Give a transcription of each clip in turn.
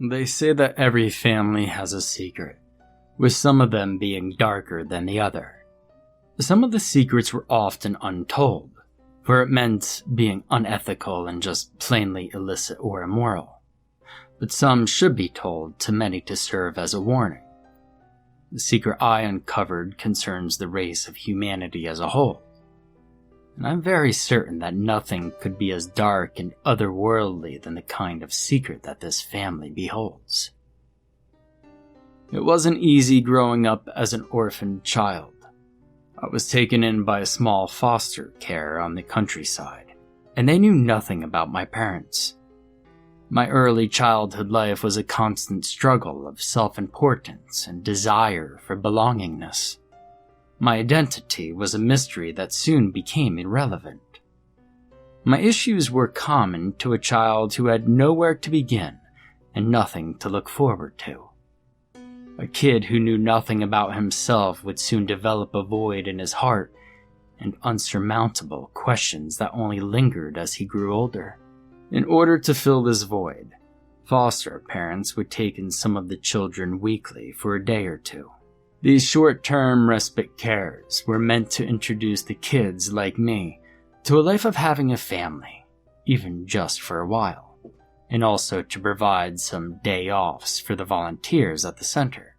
They say that every family has a secret, with some of them being darker than the other. Some of the secrets were often untold, for it meant being unethical and just plainly illicit or immoral. But some should be told to many to serve as a warning. The secret I uncovered concerns the race of humanity as a whole, and I'm very certain that nothing could be as dark and otherworldly than the kind of secret that this family beholds. It wasn't easy growing up as an orphaned child. I was taken in by a small foster care on the countryside, and they knew nothing about my parents. My early childhood life was a constant struggle of self-importance and desire for belongingness. My identity was a mystery that soon became irrelevant. My issues were common to a child who had nowhere to begin and nothing to look forward to. A kid who knew nothing about himself would soon develop a void in his heart and unsurmountable questions that only lingered as he grew older. In order to fill this void, foster parents would take in some of the children weekly for a day or two. These short-term respite cares were meant to introduce the kids like me to a life of having a family, even just for a while, and also to provide some day-offs for the volunteers at the center.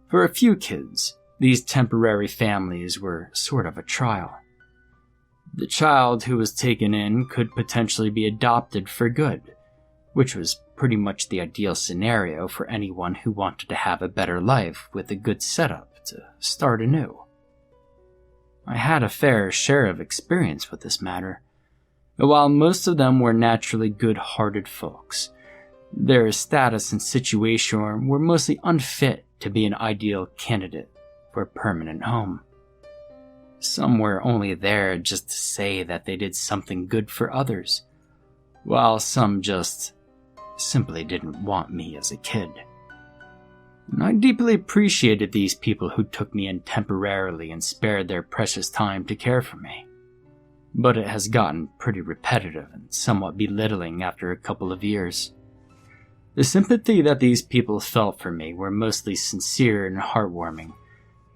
For a few kids, these temporary families were sort of a trial. The child who was taken in could potentially be adopted for good, which was pretty much the ideal scenario for anyone who wanted to have a better life with a good setup to start anew. I had a fair share of experience with this matter, but while most of them were naturally good-hearted folks, their status and situation were mostly unfit to be an ideal candidate for a permanent home. Some were only there just to say that they did something good for others, while some just simply didn't want me as a kid. And I deeply appreciated these people who took me in temporarily and spared their precious time to care for me. But it has gotten pretty repetitive and somewhat belittling after a couple of years. The sympathy that these people felt for me were mostly sincere and heartwarming,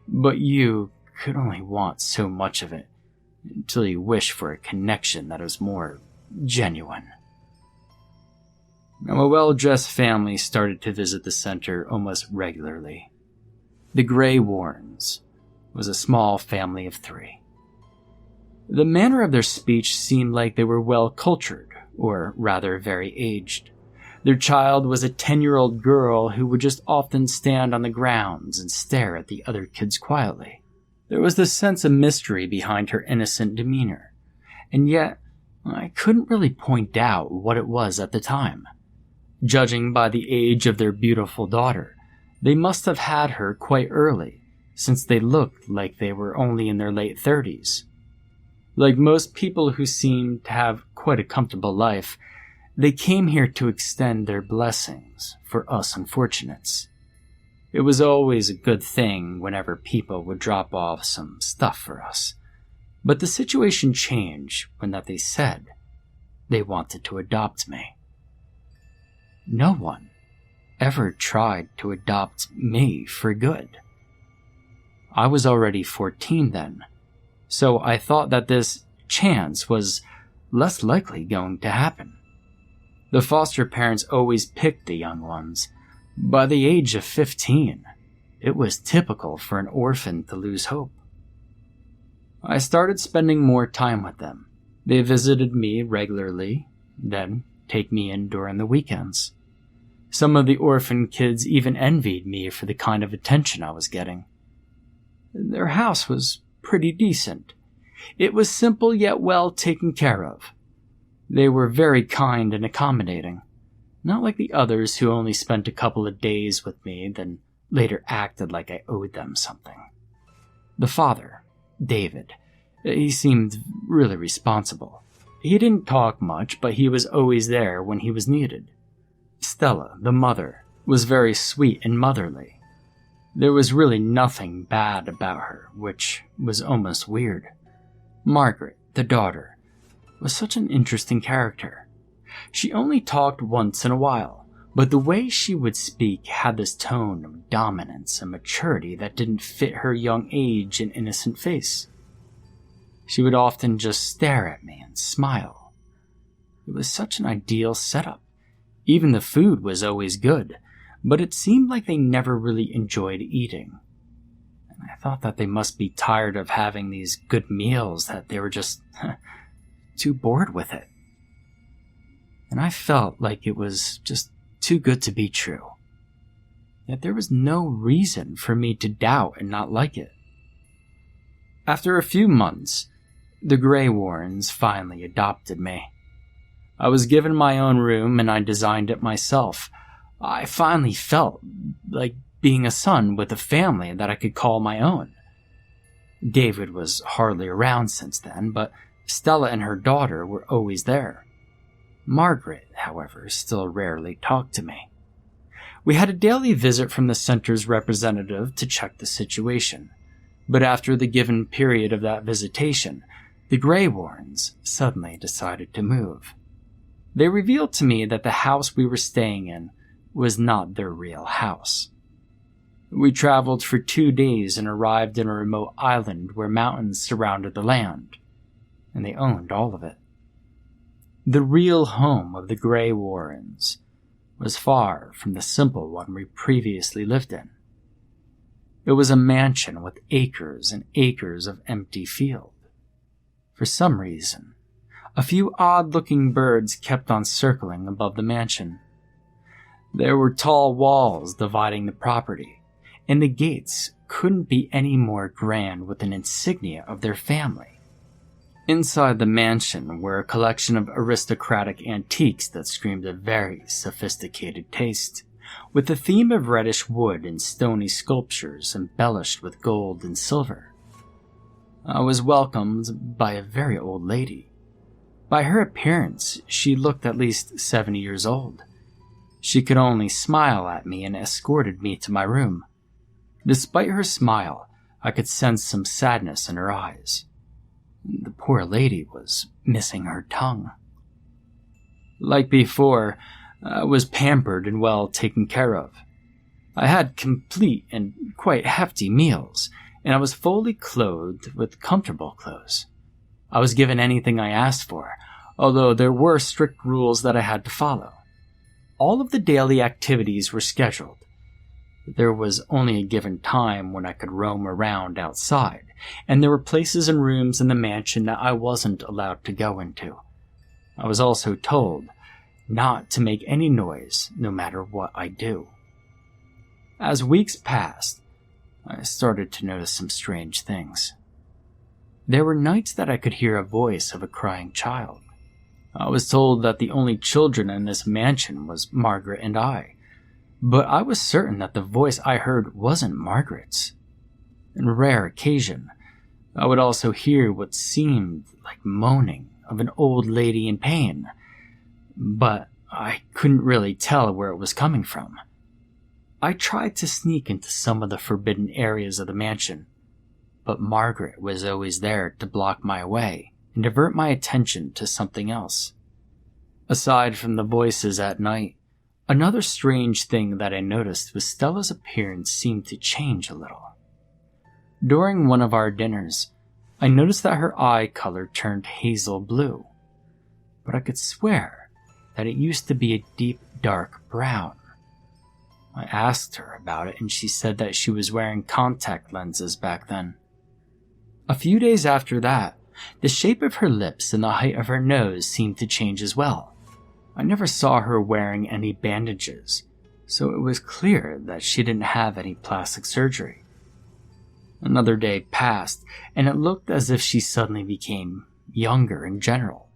but you could only want so much of it until you wish for a connection that was more genuine. Now, a well-dressed family started to visit the center almost regularly. The Gray Wardens was a small family of 3. The manner of their speech seemed like they were well-cultured, or rather very aged. Their child was a 10-year-old girl who would just often stand on the grounds and stare at the other kids quietly. There was this sense of mystery behind her innocent demeanor, and yet I couldn't really point out what it was at the time. Judging by the age of their beautiful daughter, they must have had her quite early, since they looked like they were only in their late 30s. Like most people who seemed to have quite a comfortable life, they came here to extend their blessings for us unfortunates. It was always a good thing whenever people would drop off some stuff for us, but the situation changed when that they said they wanted to adopt me. No one ever tried to adopt me for good. I was already 14 then, so I thought that this chance was less likely going to happen. The foster parents always picked the young ones. By the age of 15, it was typical for an orphan to lose hope. I started spending more time with them. They visited me regularly, then take me in during the weekends. Some of the orphan kids even envied me for the kind of attention I was getting. Their house was pretty decent. It was simple yet well taken care of. They were very kind and accommodating, not like the others who only spent a couple of days with me, then later acted like I owed them something. The father, David, he seemed really responsible. He didn't talk much, but he was always there when he was needed. Stella, the mother, was very sweet and motherly. There was really nothing bad about her, which was almost weird. Margaret, the daughter, was such an interesting character. She only talked once in a while, but the way she would speak had this tone of dominance and maturity that didn't fit her young age and innocent face. She would often just stare at me and smile. It was such an ideal setup. Even the food was always good, but it seemed like they never really enjoyed eating. And I thought that they must be tired of having these good meals, that they were just too bored with it. And I felt like it was just too good to be true. Yet there was no reason for me to doubt and not like it. After a few months, the Greywarrens finally adopted me. I was given my own room and I designed it myself. I finally felt like being a son with a family that I could call my own. David was hardly around since then, but Stella and her daughter were always there. Margaret, however, still rarely talked to me. We had a daily visit from the center's representative to check the situation, but after the given period of that visitation, the Greywarrens suddenly decided to move. They revealed to me that the house we were staying in was not their real house. We traveled for 2 days and arrived in a remote island where mountains surrounded the land, and they owned all of it. The real home of the Greywarrens was far from the simple one we previously lived in. It was a mansion with acres and acres of empty field. For some reason, a few odd-looking birds kept on circling above the mansion. There were tall walls dividing the property, and the gates couldn't be any more grand with an insignia of their family. Inside the mansion were a collection of aristocratic antiques that screamed a very sophisticated taste, with a theme of reddish wood and stony sculptures embellished with gold and silver. I was welcomed by a very old lady. By her appearance, she looked at least 70 years old. She could only smile at me and escorted me to my room. Despite her smile, I could sense some sadness in her eyes. The poor lady was missing her tongue. Like before, I was pampered and well taken care of. I had complete and quite hefty meals, and I was fully clothed with comfortable clothes. I was given anything I asked for, although there were strict rules that I had to follow. All of the daily activities were scheduled. There was only a given time when I could roam around outside, and there were places and rooms in the mansion that I wasn't allowed to go into. I was also told not to make any noise no matter what I do. As weeks passed, I started to notice some strange things. There were nights that I could hear a voice of a crying child. I was told that the only children in this mansion was Margaret and I, but I was certain that the voice I heard wasn't Margaret's. On rare occasion, I would also hear what seemed like moaning of an old lady in pain, but I couldn't really tell where it was coming from. I tried to sneak into some of the forbidden areas of the mansion, but Margaret was always there to block my way and divert my attention to something else. Aside from the voices at night, another strange thing that I noticed was Stella's appearance seemed to change a little. During one of our dinners, I noticed that her eye color turned hazel blue, but I could swear that it used to be a deep dark brown. I asked her about it and she said that she was wearing contact lenses back then. A few days after that, the shape of her lips and the height of her nose seemed to change as well. I never saw her wearing any bandages, so it was clear that she didn't have any plastic surgery. Another day passed, and it looked as if she suddenly became younger in general.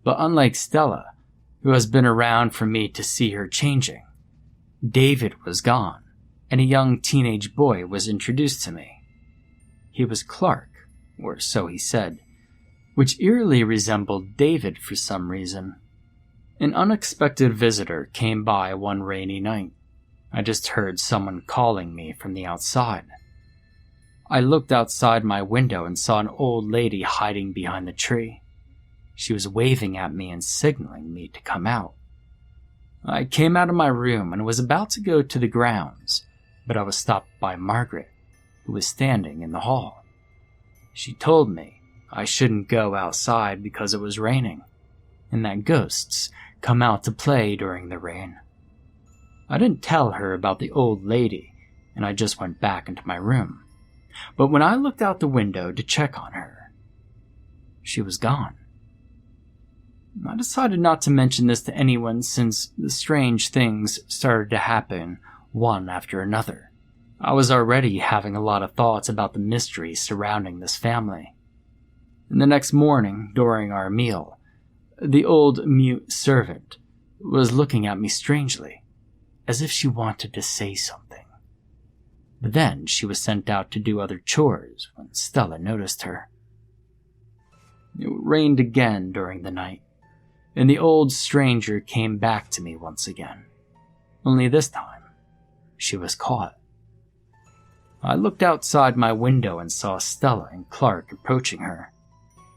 But unlike Stella, who has been around for me to see her changing, David was gone, and a young teenage boy was introduced to me. He was Clark, or so he said, which eerily resembled David for some reason. An unexpected visitor came by one rainy night. I just heard someone calling me from the outside. I looked outside my window and saw an old lady hiding behind the tree. She was waving at me and signaling me to come out. I came out of my room and was about to go to the grounds, but I was stopped by Margaret, who was standing in the hall. She told me I shouldn't go outside because it was raining, and that ghosts come out to play during the rain. I didn't tell her about the old lady, and I just went back into my room. But when I looked out the window to check on her, she was gone. I decided not to mention this to anyone since the strange things started to happen one after another. I was already having a lot of thoughts about the mystery surrounding this family. And the next morning, during our meal, the old mute servant was looking at me strangely, as if she wanted to say something. But then she was sent out to do other chores when Stella noticed her. It rained again during the night, and the old stranger came back to me once again. Only this time, she was caught. I looked outside my window and saw Stella and Clark approaching her.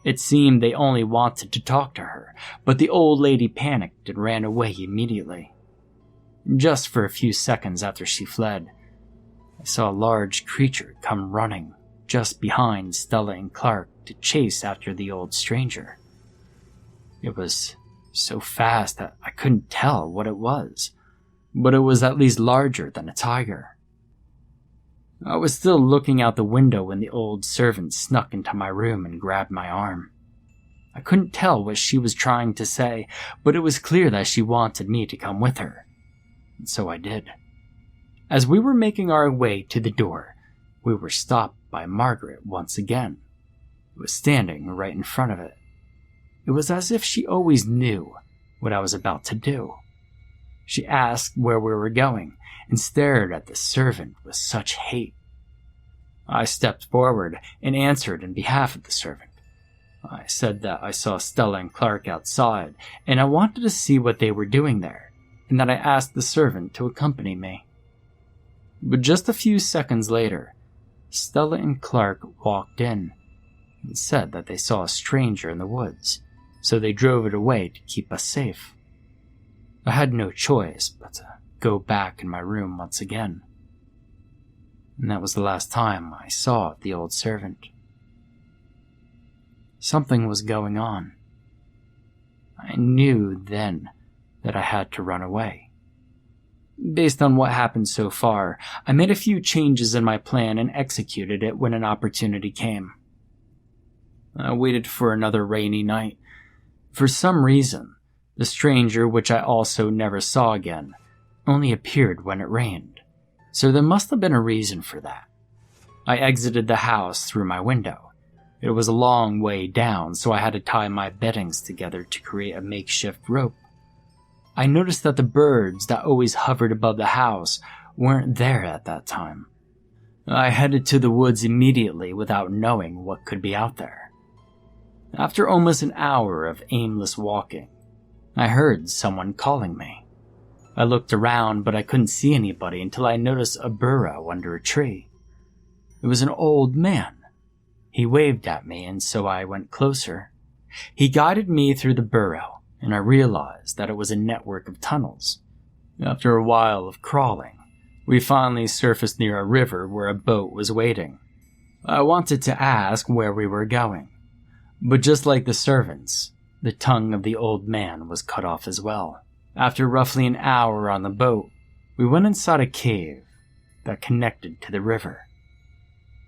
It seemed they only wanted to talk to her, but the old lady panicked and ran away immediately. Just for a few seconds after she fled, I saw a large creature come running just behind Stella and Clark to chase after the old stranger. It was so fast that I couldn't tell what it was, but it was at least larger than a tiger. I was still looking out the window when the old servant snuck into my room and grabbed my arm. I couldn't tell what she was trying to say, but it was clear that she wanted me to come with her, and so I did. As we were making our way to the door, we were stopped by Margaret once again, who was standing right in front of it. It was as if she always knew what I was about to do. She asked where we were going and stared at the servant with such hate. I stepped forward and answered in behalf of the servant. I said that I saw Stella and Clark outside and I wanted to see what they were doing there, and that I asked the servant to accompany me. But just a few seconds later, Stella and Clark walked in and said that they saw a stranger in the woods, so they drove it away to keep us safe. I had no choice but to go back in my room once again. And that was the last time I saw the old servant. Something was going on. I knew then that I had to run away. Based on what happened so far, I made a few changes in my plan and executed it when an opportunity came. I waited for another rainy night. For some reason, the stranger, which I also never saw again, only appeared when it rained, so there must have been a reason for that. I exited the house through my window. It was a long way down, so I had to tie my beddings together to create a makeshift rope. I noticed that the birds that always hovered above the house weren't there at that time. I headed to the woods immediately without knowing what could be out there. After almost an hour of aimless walking, I heard someone calling me. I looked around, but I couldn't see anybody until I noticed a burrow under a tree. It was an old man. He waved at me, and so I went closer. He guided me through the burrow, and I realized that it was a network of tunnels. After a while of crawling, we finally surfaced near a river where a boat was waiting. I wanted to ask where we were going, but just like the servants, the tongue of the old man was cut off as well. After roughly an hour on the boat, we went inside a cave that connected to the river.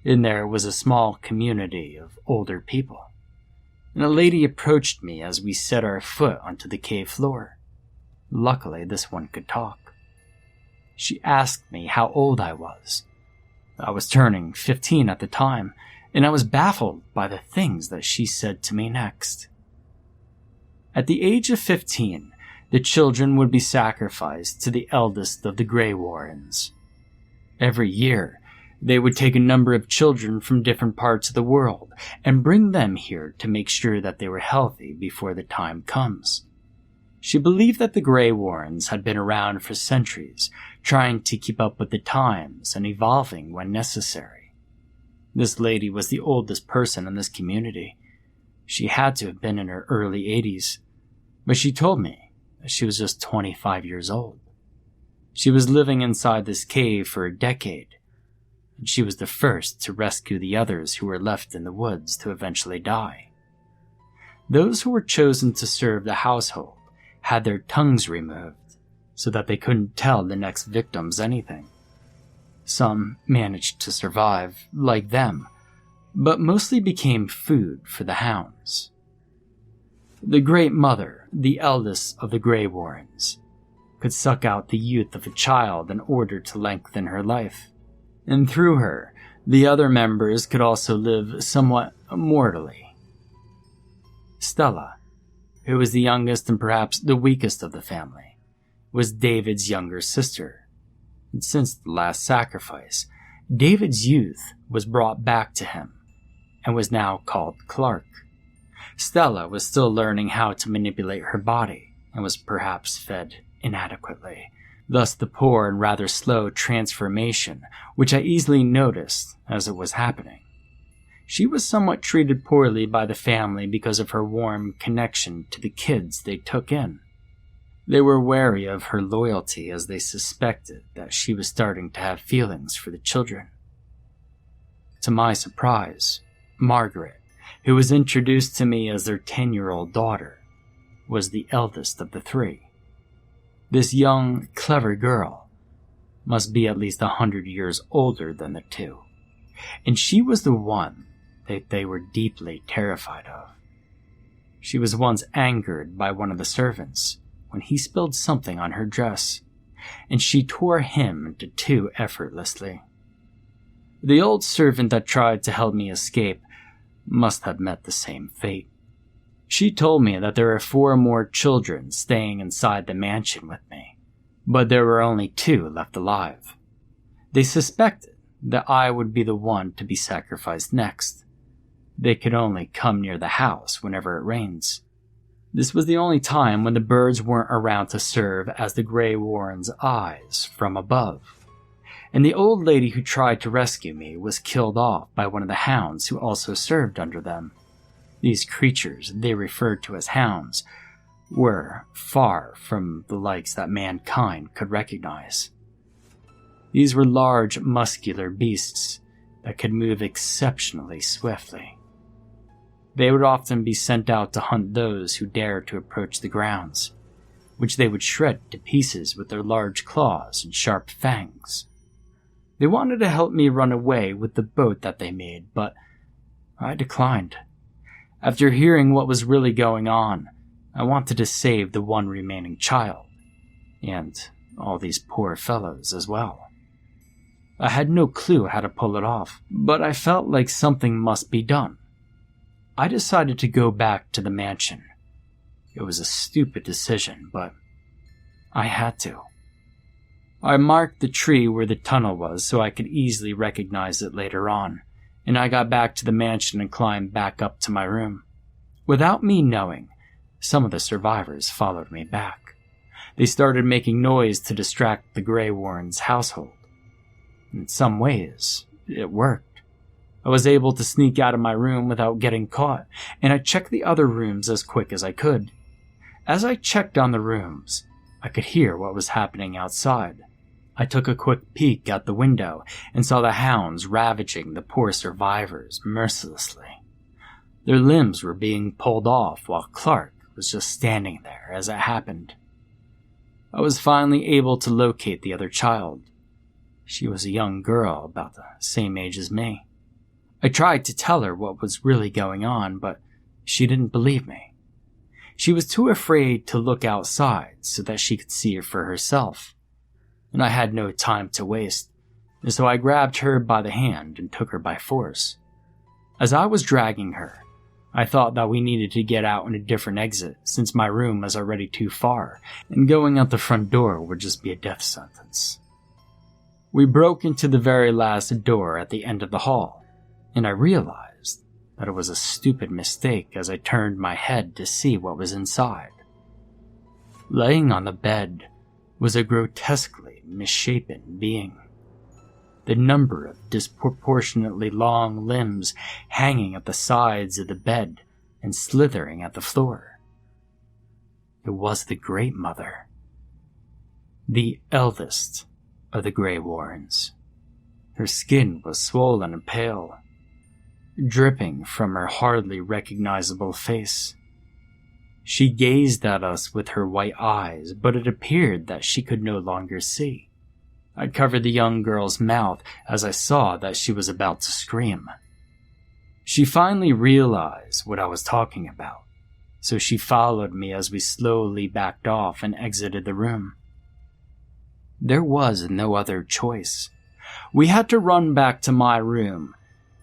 In there was a small community of older people, and a lady approached me as we set our foot onto the cave floor. Luckily, this one could talk. She asked me how old I was. I was turning 15 at the time, and I was baffled by the things that she said to me next. At the age of 15, the children would be sacrificed to the eldest of the Gray Wardens. Every year, they would take a number of children from different parts of the world and bring them here to make sure that they were healthy before the time comes. She believed that the Greywarrens had been around for centuries, trying to keep up with the times and evolving when necessary. This lady was the oldest person in this community. She had to have been in her early 80s, but she told me she was just 25 years old. She was living inside this cave for a decade, and she was the first to rescue the others who were left in the woods to eventually die. Those who were chosen to serve the household had their tongues removed so that they couldn't tell the next victims anything. Some managed to survive, like them, but mostly became food for the hounds. The Great Mother, the eldest of the Greywarrens, could suck out the youth of a child in order to lengthen her life, and through her, the other members could also live somewhat mortally. Stella, who was the youngest and perhaps the weakest of the family, was David's younger sister, and since the last sacrifice, David's youth was brought back to him, and was now called Clark. Stella was still learning how to manipulate her body, and was perhaps fed inadequately, thus the poor and rather slow transformation, which I easily noticed as it was happening. She was somewhat treated poorly by the family because of her warm connection to the kids they took in. They were wary of her loyalty as they suspected that she was starting to have feelings for the children. To my surprise, Margaret, who was introduced to me as their 10-year-old daughter, was the eldest of the three. This young, clever girl must be at least 100 years older than the two, and she was the one that they were deeply terrified of. She was once angered by one of the servants when he spilled something on her dress, and she tore him into two effortlessly. The old servant that tried to help me escape must have met the same fate. She told me that there are 4 more children staying inside the mansion with me, but there were only 2 left alive. They suspected that I would be the one to be sacrificed next. They could only come near the house whenever it rains. This was the only time when the birds weren't around to serve as the Greywarrens' eyes from above. And the old lady who tried to rescue me was killed off by one of the hounds who also served under them. These creatures they referred to as hounds were far from the likes that mankind could recognize. These were large, muscular beasts that could move exceptionally swiftly. They would often be sent out to hunt those who dared to approach the grounds, which they would shred to pieces with their large claws and sharp fangs. They wanted to help me run away with the boat that they made, but I declined. After hearing what was really going on, I wanted to save the one remaining child, and all these poor fellows as well. I had no clue how to pull it off, but I felt like something must be done. I decided to go back to the mansion. It was a stupid decision, but I had to. I marked the tree where the tunnel was so I could easily recognize it later on, and I got back to the mansion and climbed back up to my room. Without me knowing, some of the survivors followed me back. They started making noise to distract the Greywarrens' household. In some ways, it worked. I was able to sneak out of my room without getting caught, and I checked the other rooms as quick as I could. As I checked on the rooms, I could hear what was happening outside. I took a quick peek out the window and saw the hounds ravaging the poor survivors mercilessly. Their limbs were being pulled off while Clark was just standing there as it happened. I was finally able to locate the other child. She was a young girl about the same age as me. I tried to tell her what was really going on, but she didn't believe me. She was too afraid to look outside so that she could see it for herself, and I had no time to waste, and so I grabbed her by the hand and took her by force. As I was dragging her, I thought that we needed to get out in a different exit since my room was already too far, and going out the front door would just be a death sentence. We broke into the very last door at the end of the hall, and I realized that it was a stupid mistake as I turned my head to see what was inside. Laying on the bed was a grotesquely misshapen being. The number of disproportionately long limbs hanging at the sides of the bed and slithering at the floor. It was the Great Mother, the eldest of the Gray Wardens. Her skin was swollen and pale, dripping from her hardly recognizable face. She gazed at us with her white eyes, but it appeared that she could no longer see. I covered the young girl's mouth as I saw that she was about to scream. She finally realized what I was talking about, so she followed me as we slowly backed off and exited the room. There was no other choice. We had to run back to my room,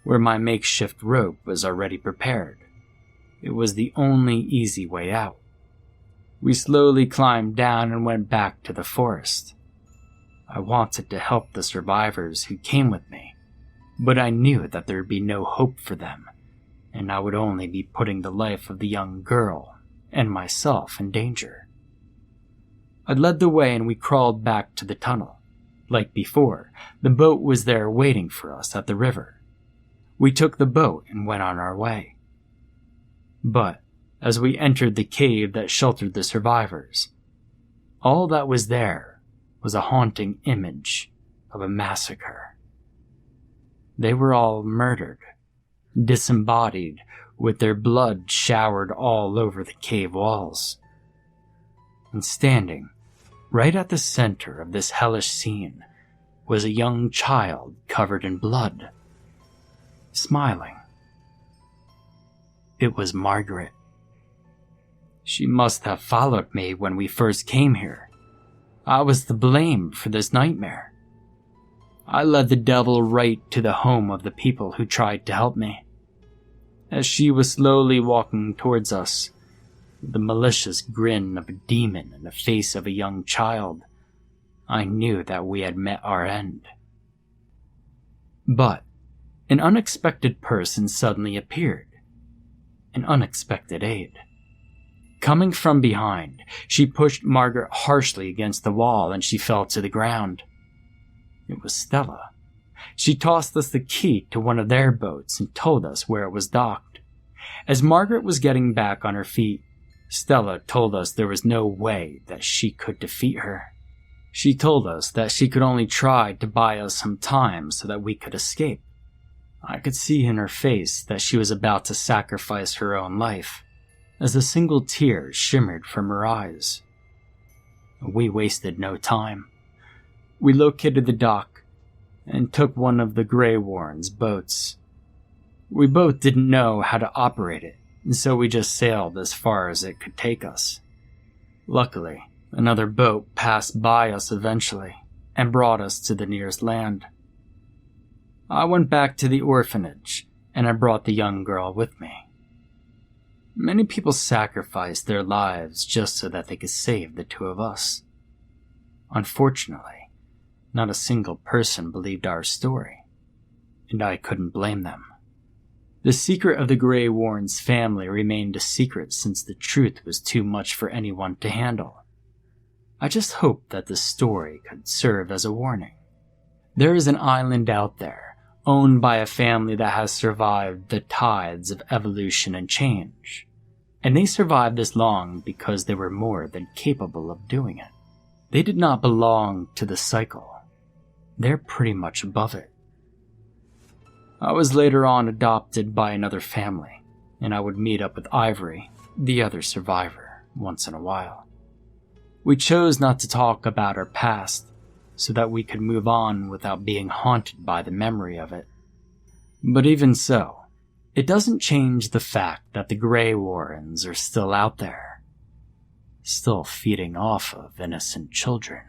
where my makeshift rope was already prepared. It was the only easy way out. We slowly climbed down and went back to the forest. I wanted to help the survivors who came with me, but I knew that there would be no hope for them, and I would only be putting the life of the young girl and myself in danger. I led the way and we crawled back to the tunnel. Like before, the boat was there waiting for us at the river. We took the boat and went on our way. But as we entered the cave that sheltered the survivors, all that was there was a haunting image of a massacre. They were all murdered, disembodied, with their blood showered all over the cave walls. And standing right at the center of this hellish scene was a young child covered in blood, smiling. It was Margaret. She must have followed me when we first came here. I was to blame for this nightmare. I led the devil right to the home of the people who tried to help me. As she was slowly walking towards us, with the malicious grin of a demon in the face of a young child, I knew that we had met our end. But an unexpected person suddenly appeared. An unexpected aid. Coming from behind, she pushed Margaret harshly against the wall and she fell to the ground. It was Stella. She tossed us the key to one of their boats and told us where it was docked. As Margaret was getting back on her feet, Stella told us there was no way that she could defeat her. She told us that she could only try to buy us some time so that we could escape. I could see in her face that she was about to sacrifice her own life, as a single tear shimmered from her eyes. We wasted no time. We located the dock and took one of the Greywarrens' boats. We both didn't know how to operate it, and so we just sailed as far as it could take us. Luckily, another boat passed by us eventually and brought us to the nearest land. I went back to the orphanage, and I brought the young girl with me. Many people sacrificed their lives just so that they could save the two of us. Unfortunately, not a single person believed our story, and I couldn't blame them. The secret of the Gray Wardens family remained a secret since the truth was too much for anyone to handle. I just hoped that the story could serve as a warning. There is an island out there, owned by a family that has survived the tides of evolution and change. And they survived this long because they were more than capable of doing it. They did not belong to the cycle. They're pretty much above it. I was later on adopted by another family, and I would meet up with Ivory, the other survivor, once in a while. We chose not to talk about our past, so that we could move on without being haunted by the memory of it. But even so, it doesn't change the fact that the Gray Wardens are still out there, still feeding off of innocent children.